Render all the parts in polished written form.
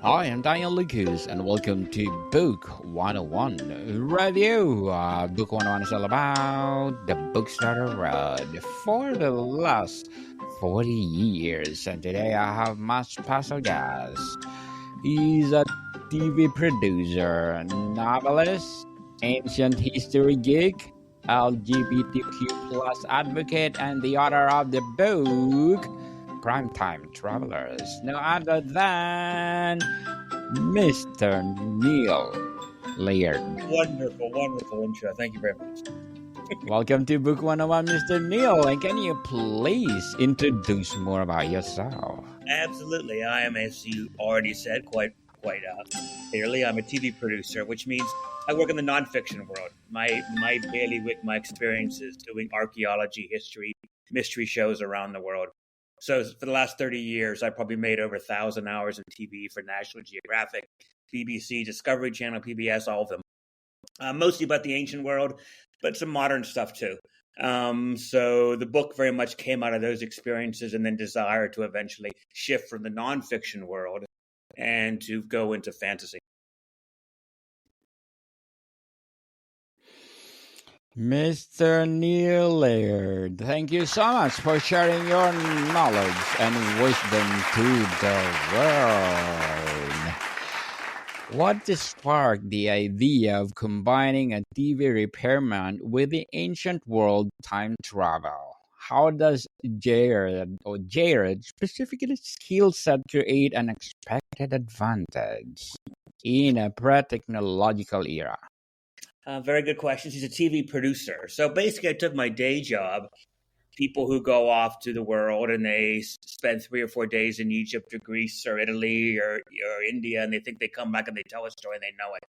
Hi, I'm Daniel Lucas, and welcome to Book 101 Review. Book 101 is all about the Bookstore Road for the last 40 years. And today I have my special guest. He's a TV producer, novelist, ancient history geek, LGBTQ plus advocate, and the author of the book Primetime Travelers. No other than Mr. Neil Laird. Wonderful, wonderful intro. Thank you very much. Welcome to Book 101, Mr. Neil. And can you please introduce more about yourself? Absolutely. I am, as you already said, quite clearly, I'm a TV producer, which means I work in the nonfiction world. My bailiwick, my experiences doing archaeology, history, mystery shows around the world. So for the last 30 years, I probably made over 1,000 hours of TV for National Geographic, BBC, Discovery Channel, PBS, all of them. Mostly about the ancient world, but some modern stuff too. So the book very much came out of those experiences and then desire to eventually shift from the nonfiction world and to go into fantasy. Mr. Neil Laird, thank you so much for sharing your knowledge and wisdom to the world. What sparked the idea of combining a TV repairman with the ancient world time travel? How does Jared specifically skill set create an expected advantage in a pre-technological era? Very good questions. He's a TV producer. So basically, I took my day job, people who go off to the world and they spend 3 or 4 days in Egypt or Greece or Italy or India, and they think they come back and they tell a story and they know it.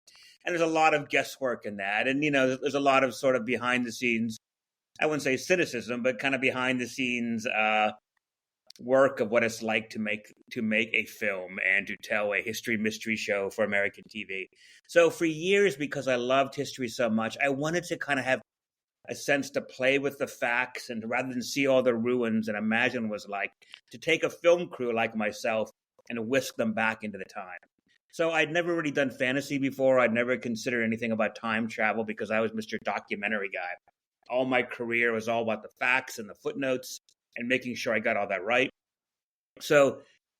And there's a lot of guesswork in that. And, there's a lot of sort of behind the scenes, I wouldn't say cynicism, but kind of behind the scenes work of what it's like to make a film and to tell a history mystery show for American TV. So for years, because I loved history so much, I wanted to kind of have a sense to play with the facts and rather than see all the ruins and imagine what it was like, to take a film crew like myself and whisk them back into the time. So I'd never really done fantasy before. I'd never considered anything about time travel because I was Mr. Documentary guy. All my career was all about the facts and the footnotes and making sure I got all that right. So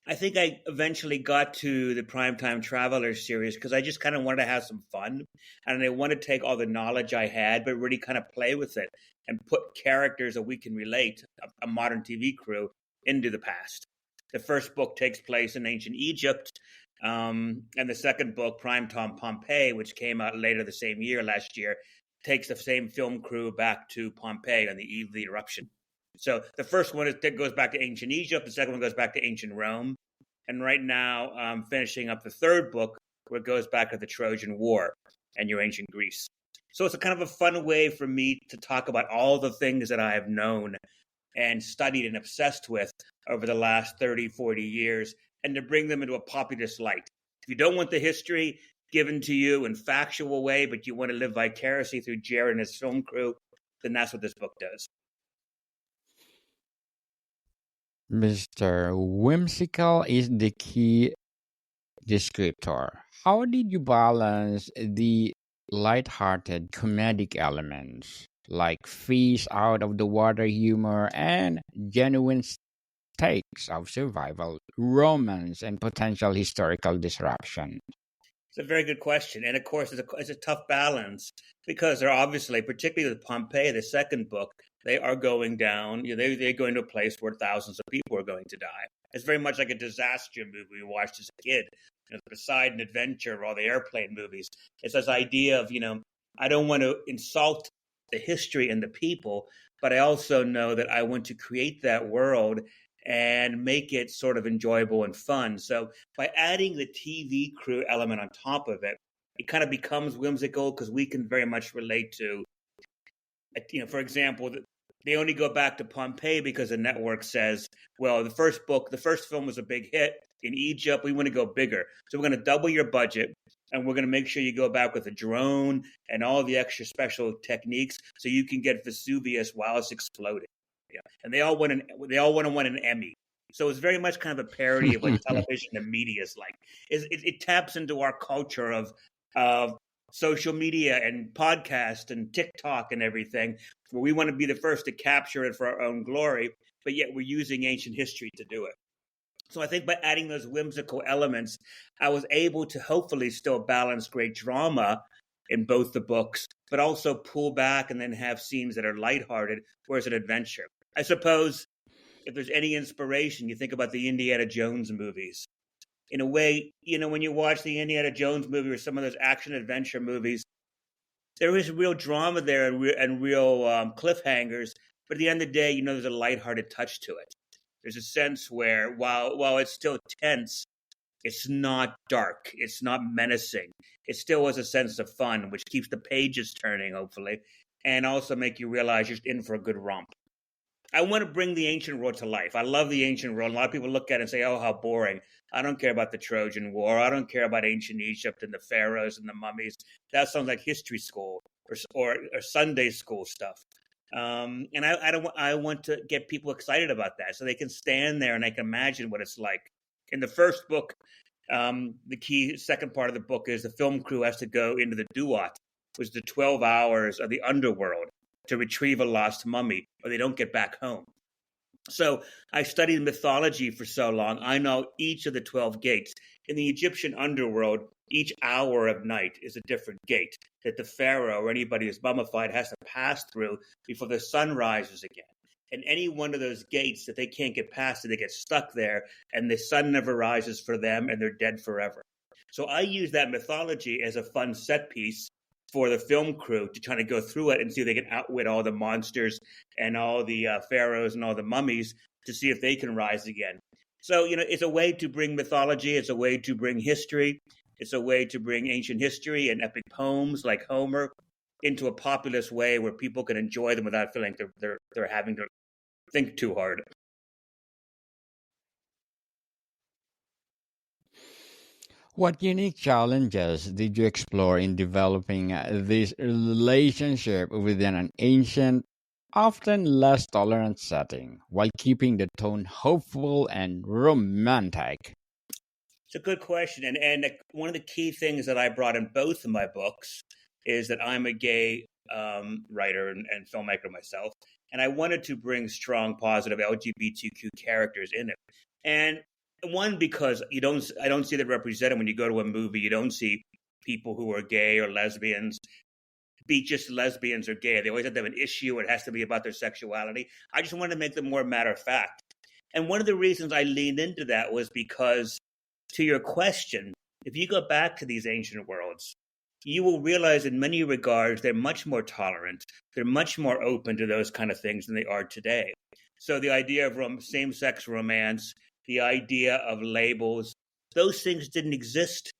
I think I eventually got to the Primetime Travelers series because I just kind of wanted to have some fun. And I wanted to take all the knowledge I had, but really kind of play with it and put characters that we can relate, a modern TV crew, into the past. The first book takes place in ancient Egypt. And the second book, Primetime Pompeii, which came out later the same year, last year, takes the same film crew back to Pompeii on the eve of the eruption. So the first one goes back to ancient Egypt. The second one goes back to ancient Rome. And right now, I'm finishing up the third book, where it goes back to the Trojan War and your ancient Greece. So it's a kind of a fun way for me to talk about all the things that I have known and studied and obsessed with over the last 30, 40 years, and to bring them into a populist light. If you don't want the history given to you in factual way, but you want to live vicariously through Jared and his film crew, then that's what this book does. Mr. Whimsical is the key descriptor. How did you balance the light-hearted comedic elements like fish out of the water humor and genuine stakes of survival, romance, and potential historical disruption? It's a very good question. And of course, it's a tough balance because they're obviously, particularly with Pompeii, the second book, they are going down. They're going to a place where thousands of people are going to die. It's very much like a disaster movie we watched as a kid. The Poseidon Adventure or all the airplane movies. It's this idea of, I don't want to insult the history and the people, but I also know that I want to create that world and make it sort of enjoyable and fun. So by adding the TV crew element on top of it, it kind of becomes whimsical because we can very much relate to, for example, they only go back to Pompeii because the network says, well, the first film was a big hit in Egypt. We want to go bigger. So we're going to double your budget and we're going to make sure you go back with a drone and all the extra special techniques so you can get Vesuvius while it's exploding. Yeah. And they all want to win an Emmy. So it's very much kind of a parody of what television and media is like. It taps into our culture of social media and podcast and TikTok and everything, where we want to be the first to capture it for our own glory, but yet we're using ancient history to do it. So I think by adding those whimsical elements, I was able to hopefully still balance great drama in both the books, but also pull back and then have scenes that are lighthearted, where it's an adventure. I suppose if there's any inspiration, you think about the Indiana Jones movies. In a way, when you watch the Indiana Jones movie or some of those action adventure movies, there is real drama there and real cliffhangers. But at the end of the day, there's a lighthearted touch to it. There's a sense where while it's still tense, it's not dark. It's not menacing. It still has a sense of fun, which keeps the pages turning, hopefully, and also make you realize you're in for a good romp. I want to bring the ancient world to life. I love the ancient world. A lot of people look at it and say, oh, how boring. I don't care about the Trojan War. I don't care about ancient Egypt and the pharaohs and the mummies. That sounds like history school or Sunday school stuff. And I want to get people excited about that so they can stand there and they can imagine what it's like. In the first book, the key second part of the book is the film crew has to go into the Duat, which is the 12 hours of the underworld, to retrieve a lost mummy, or they don't get back home. So I studied mythology for so long, I know each of the 12 gates. In the Egyptian underworld, each hour of night is a different gate that the pharaoh or anybody who's mummified has to pass through before the sun rises again. And any one of those gates that they can't get past, they get stuck there, and the sun never rises for them, and they're dead forever. So I use that mythology as a fun set piece for the film crew to try to go through it and see if they can outwit all the monsters and all the pharaohs and all the mummies to see if they can rise again. So, it's a way to bring mythology. It's a way to bring history. It's a way to bring ancient history and epic poems like Homer into a populist way where people can enjoy them without feeling they're having to think too hard. What unique challenges did you explore in developing this relationship within an ancient, often less tolerant setting, while keeping the tone hopeful and romantic? It's a good question. And one of the key things that I brought in both of my books is that I'm a gay writer and filmmaker myself. And I wanted to bring strong, positive LGBTQ characters in it. And one, because I don't see that represented when you go to a movie. You don't see people who are gay or lesbians be just lesbians or gay. They always have to have an issue. It has to be about their sexuality. I just wanted to make them more matter of fact. And one of the reasons I leaned into that was because, to your question, if you go back to these ancient worlds, you will realize in many regards they're much more tolerant. They're much more open to those kind of things than they are today. So the idea of same-sex romance, the idea of labels, those things didn't exist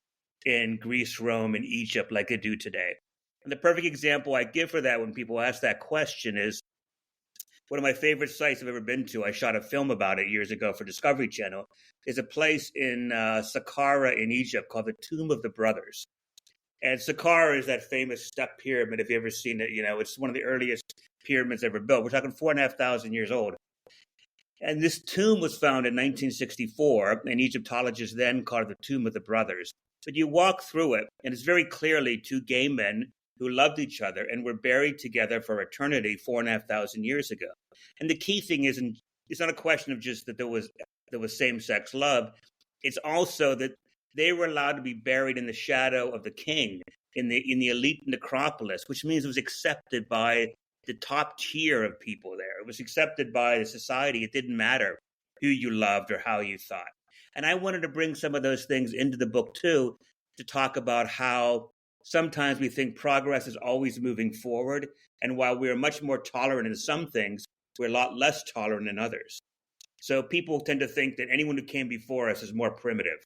in Greece, Rome, and Egypt like they do today. And the perfect example I give for that when people ask that question is one of my favorite sites I've ever been to. I shot a film about it years ago for Discovery Channel. Is a place in Saqqara in Egypt called the Tomb of the Brothers. And Saqqara is that famous step pyramid. If you've ever seen it, it's one of the earliest pyramids ever built. We're talking 4,500 years old. And this tomb was found in 1964, and Egyptologists then called it the Tomb of the Brothers. But you walk through it, and it's very clearly two gay men who loved each other and were buried together for eternity 4,500 years ago. And the key thing is, it's not a question of just that there was same-sex love. It's also that they were allowed to be buried in the shadow of the king in the elite necropolis, which means it was accepted by the top tier of people there. It was accepted by the society. It didn't matter who you loved or how you thought. And I wanted to bring some of those things into the book too, to talk about how sometimes we think progress is always moving forward. And while we're much more tolerant in some things, we're a lot less tolerant in others. So people tend to think that anyone who came before us is more primitive,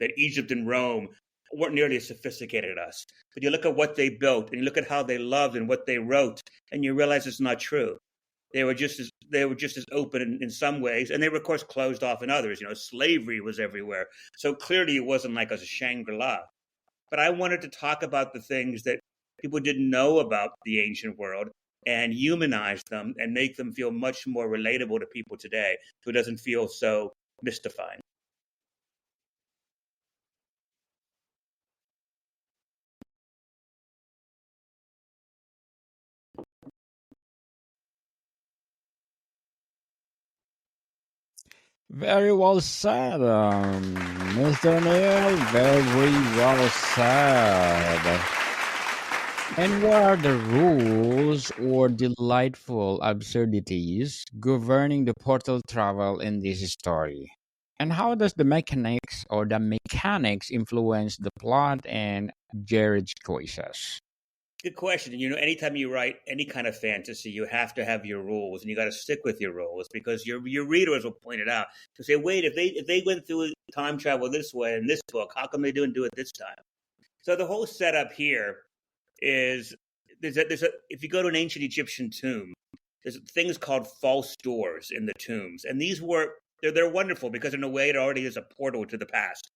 that Egypt and Rome weren't nearly as sophisticated as us. But you look at what they built, and you look at how they loved and what they wrote, and you realize it's not true. They were just as open in some ways, and they were, of course, closed off in others. Slavery was everywhere. So clearly it wasn't like us a Shangri-La. But I wanted to talk about the things that people didn't know about the ancient world and humanize them and make them feel much more relatable to people today, so it doesn't feel so mystifying. Very well said, Mr. Neil. Very well said. And what are the rules or delightful absurdities governing the portal travel in this story? And how does the mechanics influence the plot and Jared's choices? Good question. Anytime you write any kind of fantasy, you have to have your rules, and you got to stick with your rules because your readers will point it out to say, "Wait, if they went through time travel this way in this book, how come they didn't do it this time?" So the whole setup here is if you go to an ancient Egyptian tomb, there's things called false doors in the tombs, and they're wonderful because in a way it already is a portal to the past.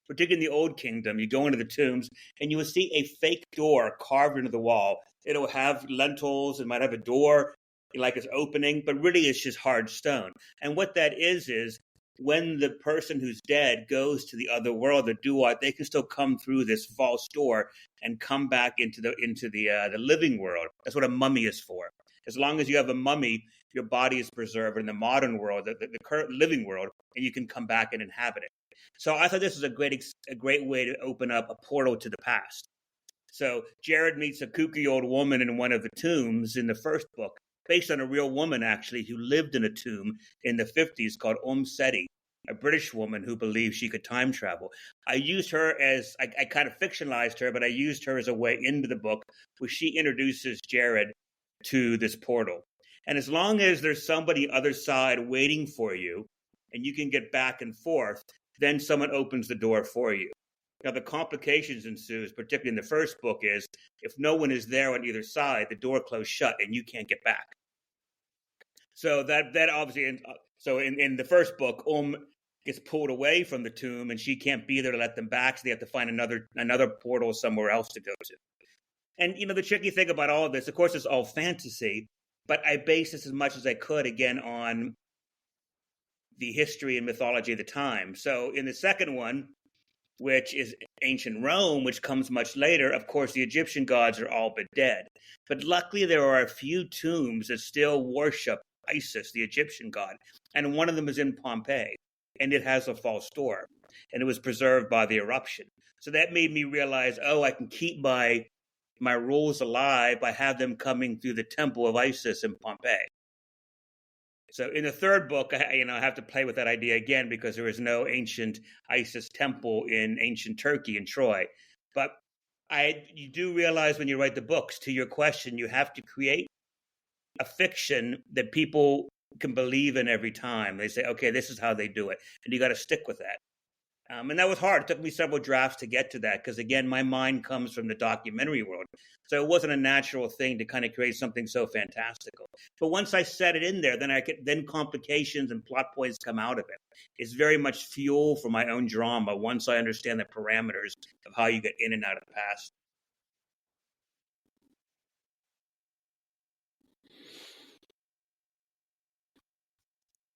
Particularly in the Old Kingdom, you go into the tombs and you will see a fake door carved into the wall. It'll have lentils, it might have a door like it's opening, but really it's just hard stone. And what that is when the person who's dead goes to the other world, the duat, they can still come through this false door and come back into the living world. That's what a mummy is for. As long as you have a mummy, your body is preserved in the modern world, the current living world, and you can come back and inhabit it. So I thought this was a great way to open up a portal to the past. So Jared meets a kooky old woman in one of the tombs in the first book, based on a real woman actually who lived in a tomb in the 50s called Seti, a British woman who believed she could time travel. I used her as I kind of fictionalized her, but I used her as a way into the book where she introduces Jared to this portal. And as long as there's somebody other side waiting for you and you can get back and forth, then someone opens the door for you. Now, the complications ensues, particularly in the first book, is if no one is there on either side, the door closed shut and you can't get back. So that obviously, so in the first book, gets pulled away from the tomb and she can't be there to let them back, so they have to find another portal somewhere else to go to. And the tricky thing about all of this, of course, it's all fantasy, but I base this as much as I could again on the history and mythology of the time. So in the second one, which is ancient Rome, which comes much later, of course, the Egyptian gods are all but dead. But luckily, there are a few tombs that still worship Isis, the Egyptian god. And one of them is in Pompeii, and it has a false door. And it was preserved by the eruption. So that made me realize, I can keep my rules alive by have them coming through the temple of Isis in Pompeii. So in the third book, I have to play with that idea again because there is no ancient Isis temple in ancient Turkey in Troy. But you do realize when you write the books, to your question, you have to create a fiction that people can believe in every time. They say, okay, this is how they do it. And you got to stick with that. And that was hard. It took me several drafts to get to that because, again, my mind comes from the documentary world. So it wasn't a natural thing to kind of create something so fantastical. But once I set it in there, then complications and plot points come out of it. It's very much fuel for my own drama once I understand the parameters of how you get in and out of the past.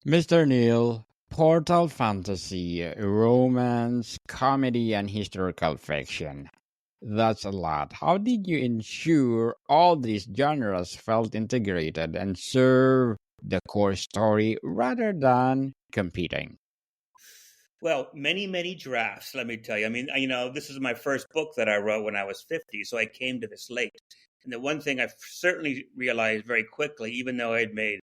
Mr. Neil, portal fantasy, romance, comedy, and historical fiction. That's a lot. How did you ensure all these genres felt integrated and serve the core story rather than competing? Well, many, many drafts, let me tell you. I mean, this is my first book that I wrote when I was 50, so I came to this late. And the one thing I certainly realized very quickly, even though I'd made,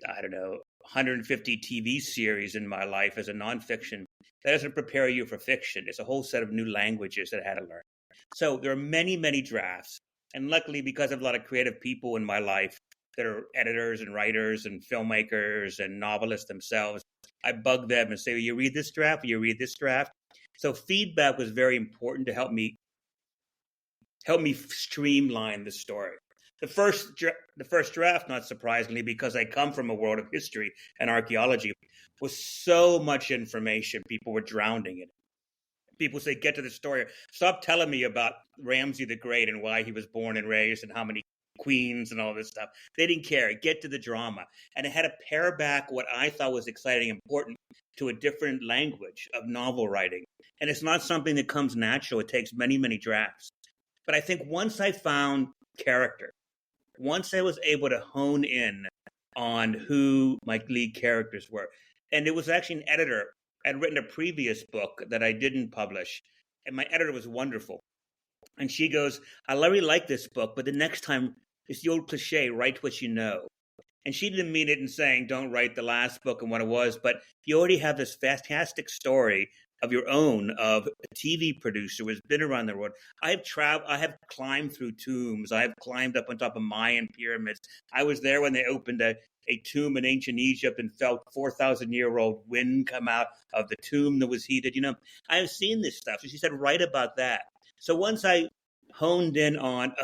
I don't know, 150 TV series in my life as a nonfiction, that doesn't prepare you for fiction. It's a whole set of new languages that I had to learn. So there are many, many drafts. And luckily, because I have a lot of creative people in my life that are editors and writers and filmmakers and novelists themselves, I bug them and say, you read this draft, you read this draft. So feedback was very important to help me streamline the story. The first draft, not surprisingly, because I come from a world of history and archaeology, was so much information. People were drowning in it. People say, get to the story. Stop telling me about Ramses the Great and why he was born and raised and how many queens and all this stuff. They didn't care. Get to the drama. And it had to pare back what I thought was exciting and important to a different language of novel writing. And it's not something that comes natural. It takes many, many drafts. But I think once I found character, once I was able to hone in on who my lead characters were, and it was actually an editor. I'd written a previous book that I didn't publish, and my editor was wonderful. And she goes, I really like this book, but the next time, it's the old cliche, write what you know. And she didn't mean it in saying don't write the last book and what it was, but you already have this fantastic story of your own of a TV producer who has been around the world. I have climbed through tombs. I have climbed up on top of Mayan pyramids. I was there when they opened a tomb in ancient Egypt and felt 4,000-year-old wind come out of the tomb that was heated. I have seen this stuff. So she said, write about that. So once I honed in on,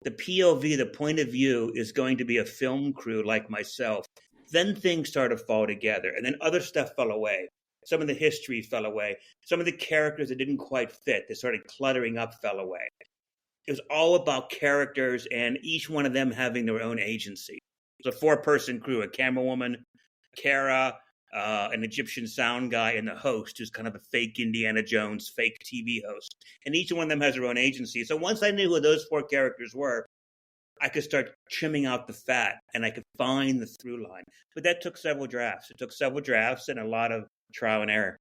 the POV, the point of view, is going to be a film crew like myself, then things started to fall together. And then other stuff fell away. Some of the history fell away. Some of the characters that didn't quite fit, that started cluttering up, fell away. It was all about characters and each one of them having their own agency. It was a 4-person crew, a camera woman, Kara, an Egyptian sound guy, and the host, who's kind of a fake Indiana Jones, fake TV host. And each one of them has their own agency. So once I knew who those 4 characters were, I could start trimming out the fat and I could find the through line. But that took several drafts. It took several drafts and a lot of trial and error.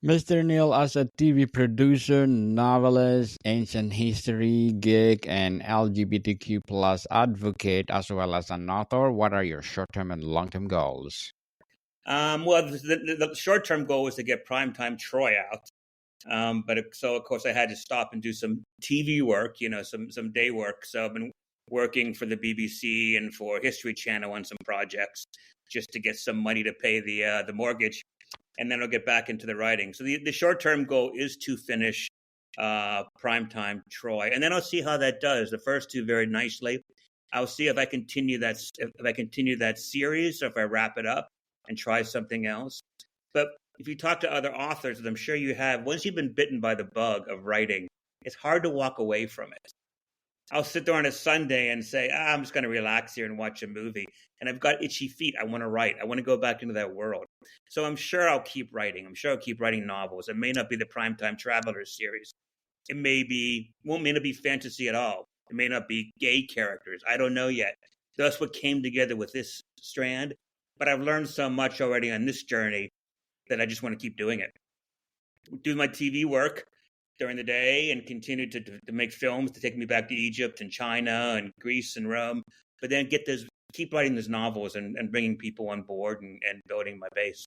Mr. Neil, as a TV producer, novelist, ancient history geek, and LGBTQ plus advocate, as well as an author, what are your short-term and long-term goals? Well, the short-term goal was to get primetime Troy out. So of course I had to stop and do some TV work, some day work. So I've been working for the BBC and for History Channel on some projects just to get some money to pay the mortgage, and then I'll get back into the writing. So the short-term goal is to finish primetime Troy, and then I'll see how that does. The first 2 very nicely. I'll see if I continue that series, or if I wrap it up and try something else. But if you talk to other authors, as I'm sure you have, once you've been bitten by the bug of writing, it's hard to walk away from it. I'll sit there on a Sunday and say, I'm just going to relax here and watch a movie. And I've got itchy feet. I want to write. I want to go back into that world. So I'm sure I'll keep writing. I'm sure I'll keep writing novels. It may not be the Primetime Travelers series. It may not be fantasy at all. It may not be gay characters. I don't know yet. That's what came together with this strand. But I've learned so much already on this journey that I just want to keep doing it. Do my TV work during the day and continue to make films to take me back to Egypt and China and Greece and Rome. But then keep writing these novels and bringing people on board and building my base.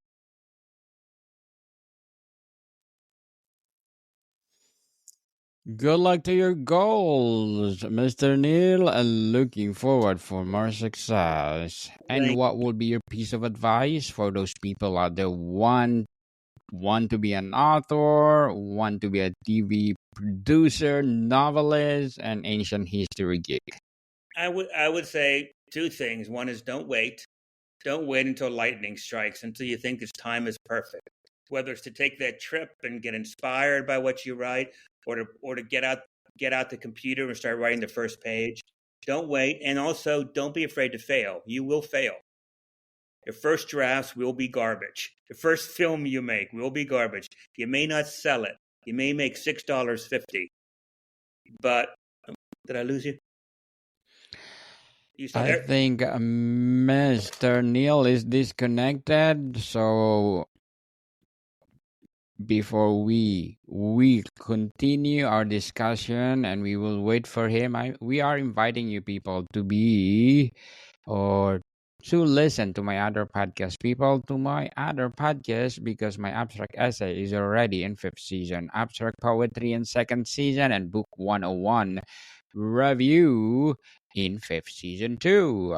Good luck to your goals, Mr. Neil, and looking forward for more success. And Thank what would be your piece of advice for those people out there want to be an author, want to be a TV producer, novelist, and ancient history geek? I would say 2 things. One is don't wait. Don't wait until lightning strikes, until you think this time is perfect. Whether it's to take that trip and get inspired by what you write, or to get out the computer and start writing the first page. Don't wait, and also don't be afraid to fail. You will fail. Your first drafts will be garbage. The first film you make will be garbage. You may not sell it. You may make $6.50. But did I lose you? You still I there? think Mr. Neil is disconnected, so before we continue our discussion and we will wait for him, we are inviting you people to be or to listen to my other podcast, people, to my other podcast, because my abstract essay is already in 5th season, abstract poetry in 2nd season, and book 101 review in 5th season too.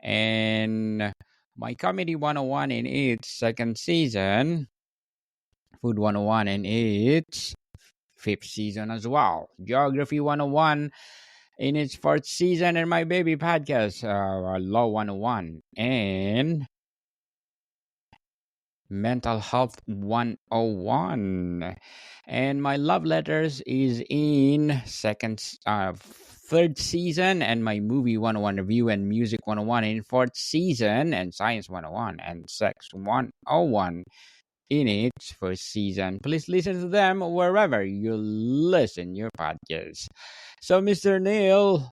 And my comedy 101 in its 2nd season, food 101 in its 5th season as well, geography 101 in its 4th season, and my baby podcast, Law 101, and Mental Health 101. And my love letters is in third season, and my movie 101 review and music 101 in fourth season, and science 101 and sex 101 in its first season. Please listen to them wherever you listen your podcast. So, Mr. Neil,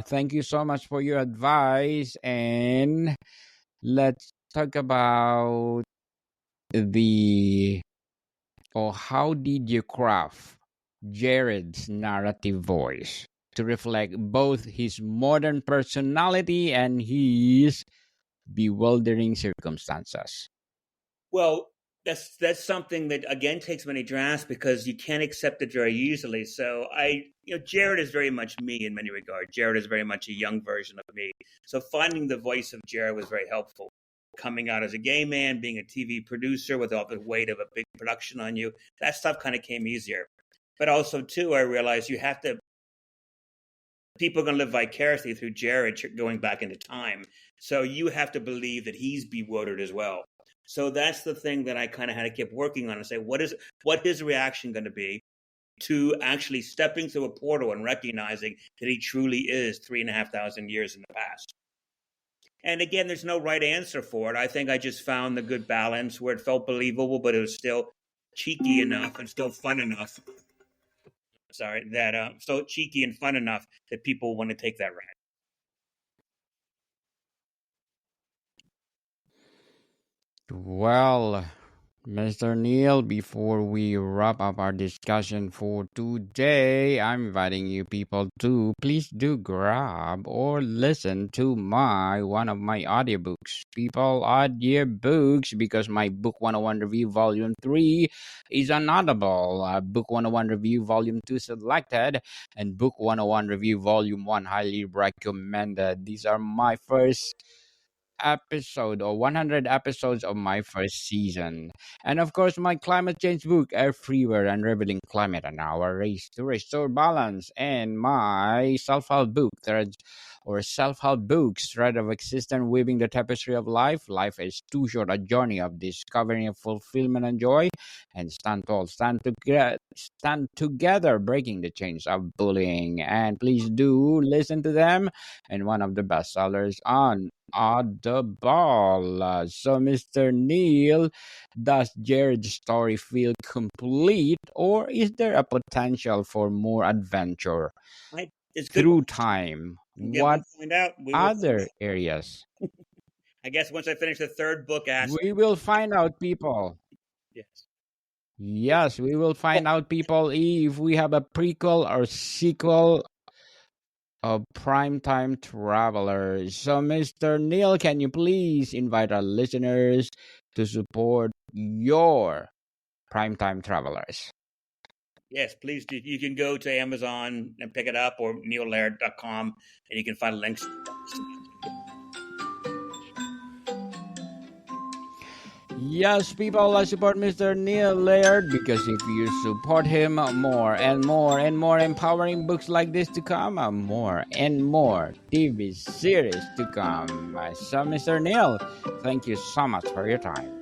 thank you so much for your advice, and let's talk about the or how did you craft Jared's narrative voice to reflect both his modern personality and his bewildering circumstances? Well, that's something that again takes many drafts because you can't accept it very easily. So Jared is very much me in many regards. Jared is very much a young version of me. So finding the voice of Jared was very helpful. Coming out as a gay man, being a TV producer with all the weight of a big production on you, that stuff kind of came easier. But also too, I realized people are going to live vicariously through Jared going back into time. So you have to believe that he's bewildered as well. So that's the thing that I kind of had to keep working on and say, what his reaction going to be to actually stepping through a portal and recognizing that he truly is 3,500 years in the past. And again, there's no right answer for it. I think I just found the good balance where it felt believable, but it was still cheeky enough and still fun enough. Sorry, that still cheeky and fun enough that people want to take that ride. Well, Mr. Neil, before we wrap up our discussion for today, I'm inviting you people to please do grab or listen to one of my audiobooks. People, audiobooks, because my Book 101 Review Volume 3 is on Audible. Book 101 Review Volume 2 selected, and Book 101 Review Volume 1 highly recommended. These are my first episode or 100 episodes of my first season. And of course, my climate change book, Everywhere Unraveling Climate and Our Race to Restore Balance, and my self-help book, self-help books, Thread of Existence, Weaving the Tapestry of Life. Life is too short, a journey of discovering fulfillment and joy. And Stand Tall, stand together, breaking the chains of bullying. And please do listen to them. And one of the bestsellers on Audible. So, Mr. Neil, does Jared's story feel complete, or is there a potential for more adventure It's good. through time? Again, What we'll find out. other areas? I guess once I finish the third book, ask. We will find out, people. Yes. Yes, we will find out, people, if we have a prequel or sequel of Primetime Travelers. So, Mr. Neil, can you please invite our listeners to support your Primetime Travelers? Yes, please do. You can go to Amazon and pick it up, or neillaird.com, and you can find links. Yes, people, I support Mr. Neil Laird, because if you support him, more and more and more empowering books like this to come, more and more TV series to come. So, Mr. Neil, thank you so much for your time.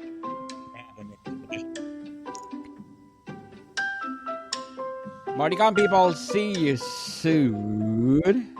More to come, people. See you soon.